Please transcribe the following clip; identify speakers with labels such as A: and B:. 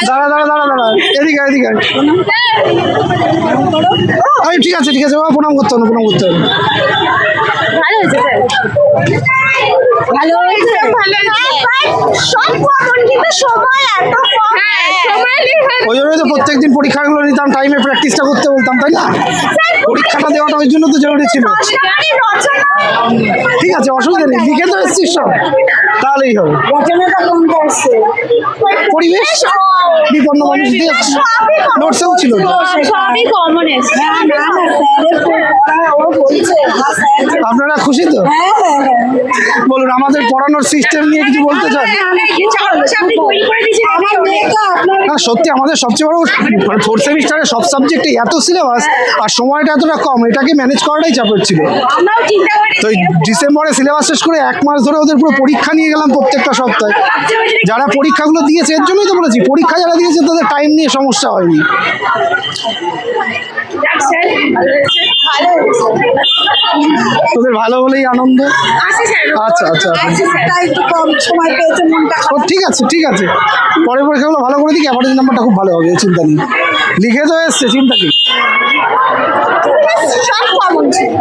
A: দাঁড়া দাঁড়া দাঁড়া দাঁড়া, এদিকে এদিকে। আরে ঠিক আছে ঠিক আছে, বাবা প্রণাম করতে হবে, প্রণাম করতে হবে।
B: ভালো হয়েছে স্যার, ভালো হয়েছে, ভালো সব কমন, কিন্তু সময় এত কম।
A: ওই জন্যই তো প্রত্যেকদিন পরীক্ষাগুলো নিতাম, টাইমে প্র্যাকটিসটা করতে বলতাম, তাই না? পরীক্ষাটা দেওয়াটা ওই জন্য তো জরুরি ছিল। ঠিক আছে, অসুবিধা নেই, লিখে তো এসছিস সব, তাহলেই হবে।
B: রচনাটা কোনটা আসছে?
A: পরিবেশ বিপন্ন মানুষ দিয়ে নোটসেও ছিল।
B: সবই কমন এসছে।
A: আপনারা খুশি তো? বলুন, আমাদের পড়ানোর সিস্টেম নিয়ে কিছু বলতে চান? না সত্যি আমাদের সবচেয়ে বড় মানে ফোর্থ সেমিস্টারে সব সাবজেক্টে এত সিলেবাস আর সময়টা এতটা কম, এটাকে ম্যানেজ করাটাই চাপের ছিল। তো এই ডিসেম্বরে সিলেবাস শেষ করে 1 মাস ধরে ওদের পুরো পরীক্ষা নিয়ে গেলাম প্রত্যেকটা সপ্তাহে। যারা পরীক্ষাগুলো দিয়েছে, এর জন্যই তো বলেছি, পরীক্ষা যারা দিয়েছে তাদের টাইম নিয়ে সমস্যা হয়নি। তোদের ভালো বলেই আনন্দ। আচ্ছা আচ্ছা ও ঠিক আছে ঠিক আছে, পরের পরীক্ষাগুলো ভালো করে দিই, অ্যাভারেজ নাম্বারটা খুব ভালো হবে, চিন্তা নেই। লিখে তো এসছে, চিন্তা কি।
B: সব কমন ছিল।